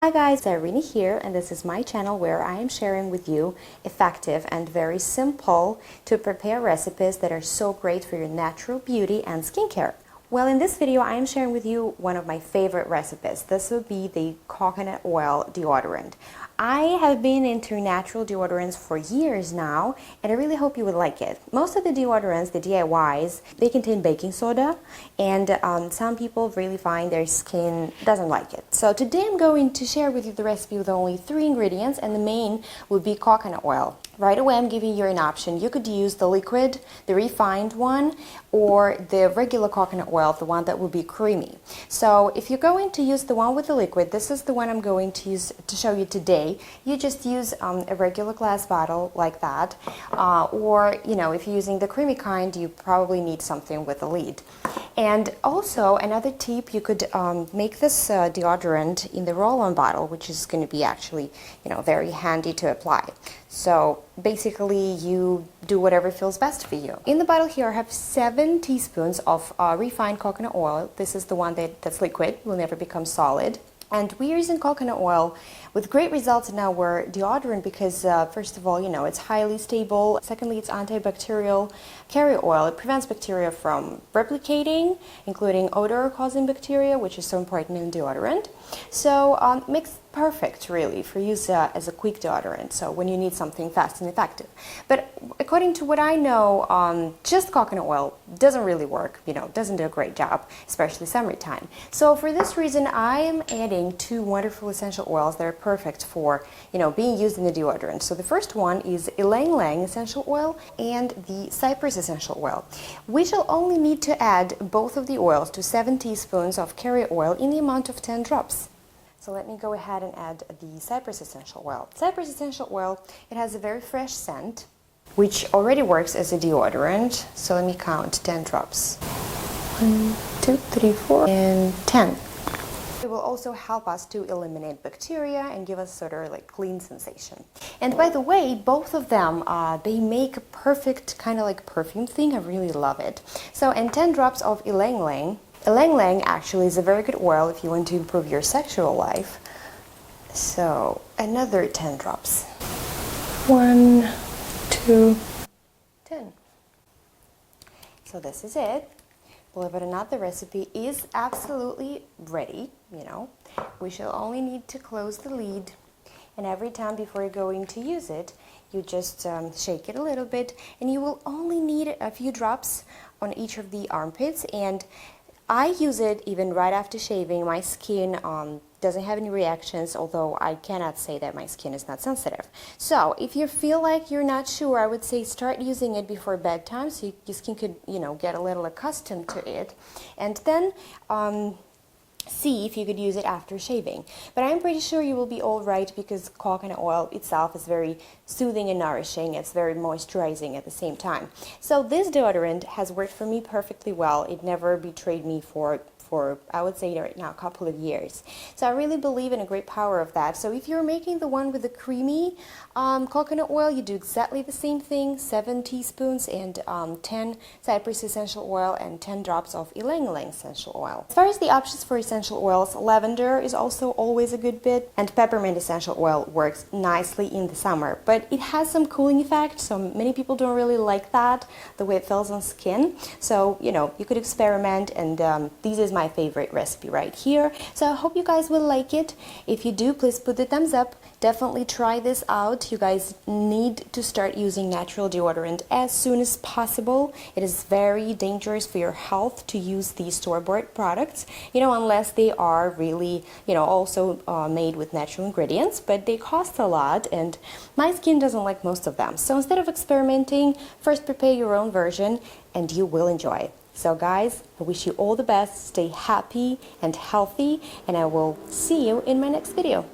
Hi guys, Irene here, and this is my channel where I am sharing with you effective and very simple to prepare recipes that are so great for your natural beauty and skincare. Well, in this video I am sharing with you one of my favorite recipes. This will be the coconut oil deodorant. I have been into natural deodorants for years now, and I really hope you would like it. Most of the deodorants, the DIYs, they contain baking soda, and some people really find their skin doesn't like it. So today I'm going to share with you the recipe with only 3 ingredients, and the main would be coconut oil. Right away I'm giving you an option. You could use the liquid, the refined one, or the regular coconut oil, the one that will be creamy. So if you're going to use the one with the liquid, this is the one I'm going to use to show you today. You just use a regular glass bottle like that, or if you're using the creamy kind, you probably need something with a lid. And also another tip, you could make this deodorant in the roll-on bottle, which is going to be actually very handy to apply. So basically you do whatever feels best for you. In the bottle here I have 7 teaspoons of refined coconut oil. This is the one that's liquid, will never become solid. And we're using coconut oil with great results in our deodorant because first of all, it's highly stable. Secondly, it's antibacterial carrier oil. It prevents bacteria from replicating, including odor-causing bacteria, which is so important in deodorant. So makes perfect really for use as a quick deodorant, so when you need something fast and effective. But according to what I know, just coconut oil doesn't really work, doesn't do a great job, especially summertime. So for this reason I am adding 2 wonderful essential oils that are perfect for being used in the deodorant. So the first one is ylang ylang essential oil and the cypress essential oil. We shall only need to add both of the oils to 7 teaspoons of carrier oil in the amount of 10 drops. So let me go ahead and add the cypress essential oil. Cypress essential oil, it has a very fresh scent, which already works as a deodorant. So let me count 10 drops. 1, 2, 3, 4, and 10. It will also help us to eliminate bacteria and give us sort of like clean sensation. And by the way, both of them, they make a perfect kind of like perfume thing. I really love it. So, and 10 drops of ylang ylang. Ylang ylang actually is a very good oil if you want to improve your sexual life. So another 10 drops. 1, 2, 10. So this is it. Believe it or not, the recipe is absolutely ready. We shall only need to close the lid, and every time before you're going to use it, you just shake it a little bit, and you will only need a few drops on each of the armpits. And I use it even right after shaving. My skin doesn't have any reactions, although I cannot say that my skin is not sensitive. So if you feel like you're not sure, I would say start using it before bedtime so your skin could, get a little accustomed to it. And then see if you could use it after shaving. But I'm pretty sure you will be all right because coconut oil itself is very soothing and nourishing. It's very moisturizing at the same time. So this deodorant has worked for me perfectly well. It never betrayed me for I would say right now a couple of years. So I really believe in a great power of that. So if you're making the one with the creamy coconut oil, you do exactly the same thing, 7 teaspoons and 10 cypress essential oil and 10 drops of ylang ylang essential oil. As far as the options for essential oils, lavender is also always a good bit, and peppermint essential oil works nicely in the summer, but it has some cooling effect, so many people don't really like that, the way it feels on skin. So you could experiment, and this is my favorite recipe right here. So I hope you guys will like it. If you do, please put the thumbs up. Definitely try this out. You guys need to start using natural deodorant as soon as possible. It is very dangerous for your health to use these store-bought products, unless they are really, also made with natural ingredients, but they cost a lot and my skin doesn't like most of them. So instead of experimenting, first prepare your own version and you will enjoy. So guys, I wish you all the best, stay happy and healthy, and I will see you in my next video.